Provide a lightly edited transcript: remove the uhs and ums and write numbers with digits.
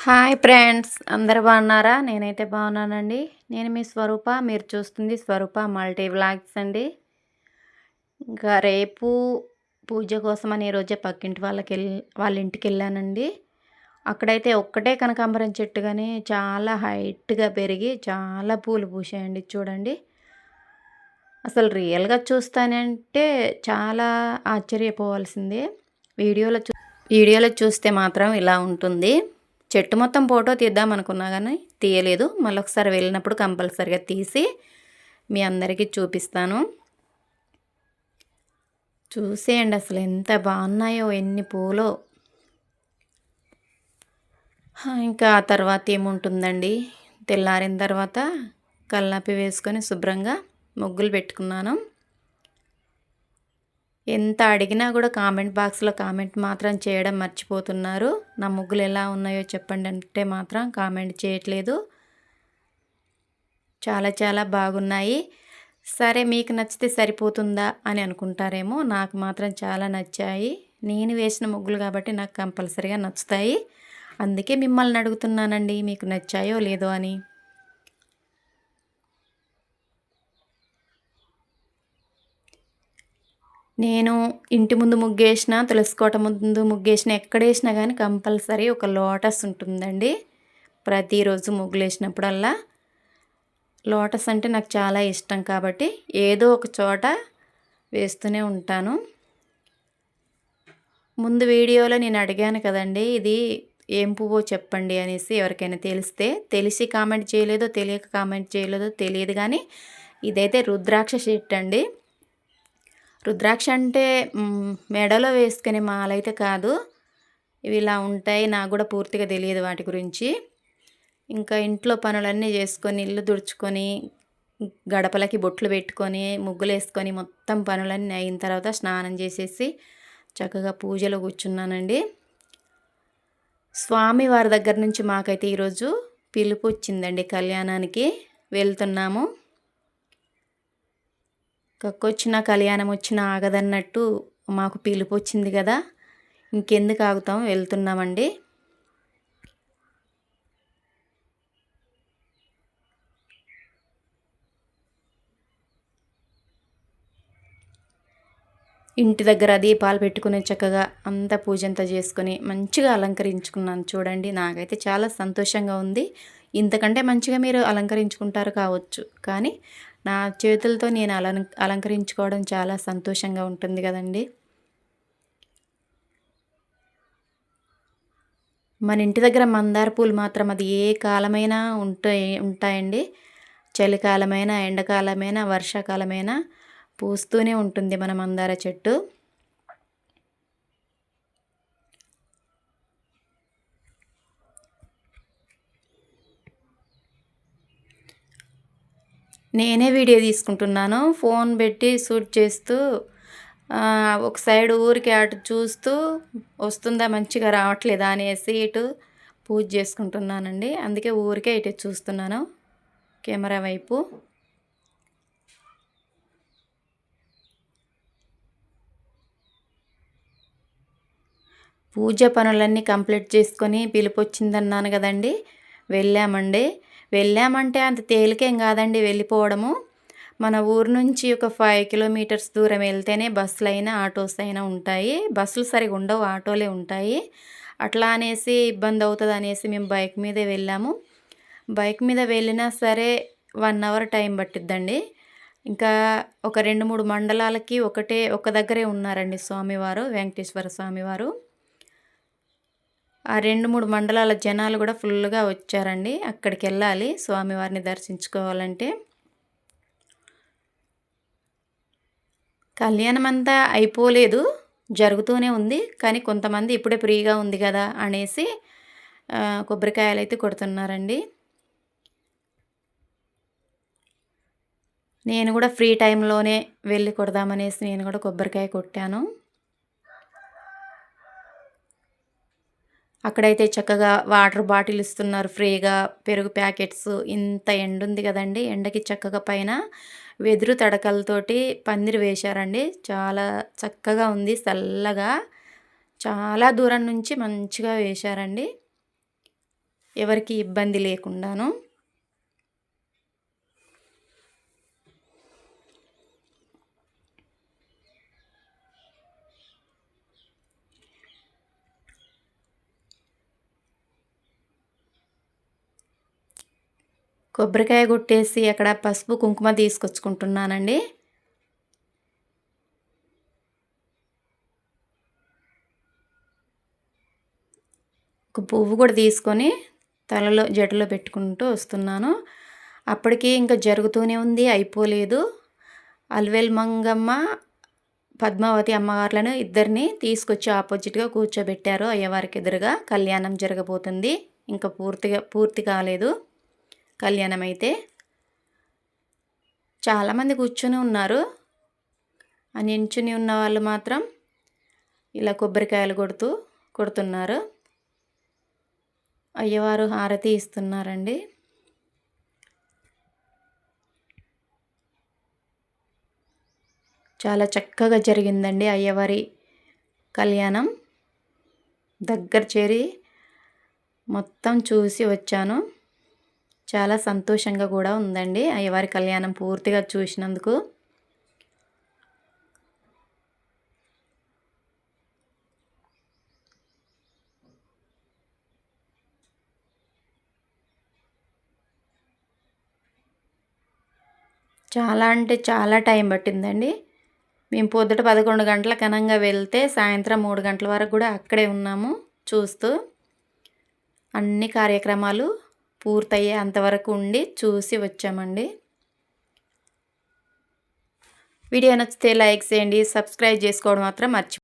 Hi friends, అందరు బాగున్నారా? నేనైతే బాగున్నానండి. నేను మీ స్వరూప. మీరు చూస్తుంది స్వరూప మల్టీ వ్లాగ్స్ అండి. ఇంకా రేపు పూజ కోసమని ఈరోజే పక్కింటి వాళ్ళ ఇంటికి వెళ్ళానండి. అక్కడైతే ఒక్కటే కనకాంబరం చెట్టు కానీ చాలా హైట్గా పెరిగి చాలా పూలు పూసాయండి. చూడండి, అసలు రియల్గా చూస్తానంటే చాలా ఆశ్చర్యపోవాల్సిందే. వీడియోలో వీడియోలో చూస్తే మాత్రం ఇలా ఉంటుంది. చెట్టు మొత్తం ఫోటో తీద్దాం అనుకున్నా కానీ తీయలేదు. మళ్ళీ ఒకసారి వెళ్ళినప్పుడు కంపల్సరిగా తీసి మీ అందరికీ చూపిస్తాను. చూసేయండి అసలు ఎంత బాగున్నాయో, ఎన్ని పూలో. ఇంకా ఆ తర్వాత ఏముంటుందండి, తెల్లారిన తర్వాత కల్లాపి వేసుకొని శుభ్రంగా ముగ్గులు పెట్టుకున్నాను. ఎంత అడిగినా కూడా కామెంట్ బాక్స్లో కామెంట్ మాత్రం చేయడం మర్చిపోతున్నారు. నా ముగ్గులు ఎలా ఉన్నాయో చెప్పండి అంటే మాత్రం కామెంట్ చేయట్లేదు. చాలా చాలా బాగున్నాయి. సరే, మీకు నచ్చితే సరిపోతుందా అని అనుకుంటారేమో. నాకు మాత్రం చాలా నచ్చాయి. నేను వేసిన ముగ్గులు కాబట్టి నాకు కంపల్సరీగా నచ్చుతాయి. అందుకే మిమ్మల్ని అడుగుతున్నానండి, మీకు నచ్చాయో లేదో అని. నేను ఇంటి ముందు ముగ్గేసిన, తులసికోట ముందు ముగ్గేసిన, ఎక్కడేసినా కానీ కంపల్సరీ ఒక లోటస్ ఉంటుందండి. ప్రతిరోజు ముగ్గులు వేసినప్పుడల్లా లోటస్ అంటే నాకు చాలా ఇష్టం కాబట్టి ఏదో ఒక చోట వేస్తూనే ఉంటాను. ముందు వీడియోలో నేను అడిగాను కదండి, ఇది ఏం పువ్వో చెప్పండి అనేసి. ఎవరికైనా తెలిసి కామెంట్ చేయలేదో, తెలియక కామెంట్ చేయలేదో తెలియదు కానీ ఇదైతే రుద్రాక్ష చెట్టు అండి. రుద్రాక్ష అంటే మెడలో వేసుకునే మాలైతే కాదు. ఇవి ఇలా ఉంటాయి. నాకు కూడా పూర్తిగా తెలియదు వాటి గురించి. ఇంకా ఇంట్లో పనులన్నీ చేసుకొని, ఇల్లు తుడుచుకొని, గడపలకి బొట్లు పెట్టుకొని, ముగ్గులు వేసుకొని, మొత్తం పనులన్నీ అయిన తర్వాత స్నానం చేసేసి చక్కగా పూజలో కూర్చున్నానండి. స్వామి వారి దగ్గర నుంచి మాకైతే ఈరోజు పిలుపు వచ్చిందండి. కళ్యాణానికి వెళ్తున్నాము. కక్కొచ్చినా కళ్యాణం వచ్చినా ఆగదన్నట్టు మాకు పిలుపు వచ్చింది కదా, ఇంకెందుకు ఆగుతాం, వెళ్తున్నామండి. ఇంటి దగ్గర దీపాలు పెట్టుకుని చక్కగా అంతా పూజ అంతా చేసుకొని మంచిగా అలంకరించుకున్నాను. చూడండి, నాకైతే చాలా సంతోషంగా ఉంది. ఇంతకంటే మంచిగా మీరు అలంకరించుకుంటారు కావచ్చు, కానీ నా చేతులతో నేను అలంకరించుకోవడం చాలా సంతోషంగా ఉంటుంది కదండి. మన ఇంటి దగ్గర మందార పూలు మాత్రం అది ఏ కాలమైనా ఉంటాయండి. చలికాలమైనా, ఎండాకాలమైనా, వర్షాకాలమైనా పూస్తూనే ఉంటుంది మన మందార చెట్టు. నేనే వీడియో తీసుకుంటున్నాను. ఫోన్ పెట్టి షూట్ చేస్తూ ఒక సైడ్ ఊరికి అటు చూస్తూ వస్తుందా, మంచిగా రావట్లేదా అనేసి ఇటు పూజ చేసుకుంటున్నానండి. అందుకే ఊరికే ఇటు చూస్తున్నాను కెమెరా వైపు. పూజ పనులన్నీ కంప్లీట్ చేసుకొని పిలుపు వచ్చిందన్నాను కదండి, వెళ్ళామంటే అంత తేలికేం కాదండి వెళ్ళిపోవడము. మన ఊరు నుంచి ఒక 5 కిలోమీటర్స్ దూరం వెళ్తేనే బస్సులైనా ఆటోస్ అయినా ఉంటాయి. బస్సులు సరిగా ఉండవు, ఆటోలే ఉంటాయి. అట్లా అనేసి ఇబ్బంది అవుతుంది అనేసి మేము బైక్ మీదే వెళ్ళాము. బైక్ మీద వెళ్ళినా సరే 1 అవర్ టైం పట్టిద్దండి. ఇంకా ఒక 2-3 మండలాలకి ఒక దగ్గరే ఉన్నారండి స్వామివారు, వెంకటేశ్వర స్వామివారు. ఆ 2-3 మండలాల జనాలు కూడా ఫుల్గా వచ్చారండి. అక్కడికి వెళ్ళాలి స్వామివారిని దర్శించుకోవాలంటే. కళ్యాణం అంతా అయిపోలేదు, జరుగుతూనే ఉంది. కానీ కొంతమంది ఇప్పుడే ఫ్రీగా ఉంది కదా అనేసి కొబ్బరికాయలు అయితే కొడుతున్నారండి. నేను కూడా ఫ్రీ టైంలోనే వెళ్ళి కొడదామనేసి నేను కూడా కొబ్బరికాయ కొట్టాను. అక్కడైతే చక్కగా వాటర్ బాటిల్ ఇస్తున్నారు ఫ్రీగా, పెరుగు ప్యాకెట్స్. ఇంత ఎండ ఉంది కదండి, ఎండకి చక్కగా పైన వెదురు తడకలతోటి పందిరి వేశారండి. చాలా చక్కగా ఉంది, చల్లగా. చాలా దూరం నుంచి మంచిగా వేశారండి. ఎవరికి ఇబ్బంది లేకుండాను. కొబ్బరికాయ కొట్టేసి అక్కడ పసుపు కుంకుమ తీసుకొచ్చుకుంటున్నానండి. ఒక పువ్వు కూడా తీసుకొని తలలో జడలో పెట్టుకుంటూ వస్తున్నాను. అప్పటికి ఇంకా జరుగుతూనే ఉంది, అయిపోలేదు. అలివేలు మంగమ్మ, పద్మావతి అమ్మవార్లను ఇద్దరిని తీసుకొచ్చి ఆపోజిట్గా కూర్చోబెట్టారు. అయ్యవారికి ఎదురుగా కళ్యాణం జరగబోతుంది. ఇంకా పూర్తి కాలేదు కళ్యాణం అయితే. చాలామంది కూర్చొని ఉన్నారు. ఆ నించుని ఉన్న వాళ్ళు మాత్రం ఇలా కొబ్బరికాయలు కొడుతున్నారు. అయ్యవారు హారతి ఇస్తున్నారండి. చాలా చక్కగా జరిగిందండి అయ్యవారి కళ్యాణం. దగ్గర చేరి మొత్తం చూసి వచ్చాను. చాలా సంతోషంగా కూడా ఉందండి అయ్యవారి కళ్యాణం పూర్తిగా చూసినందుకు. చాలా అంటే చాలా టైం పట్టిందండి. మేము పొద్దుట 11 గంటల ఘనంగా వెళ్తే సాయంత్రం 3 గంటల వరకు కూడా అక్కడే ఉన్నాము చూస్తూ. అన్ని కార్యక్రమాలు పూర్తయ్యే అంతవరకు ఉండి చూసి వచ్చామండి. వీడియో నచ్చితే లైక్ చేయండి, సబ్స్క్రైబ్ చేసుకోవడం మాత్రం మర్చిపోకండి.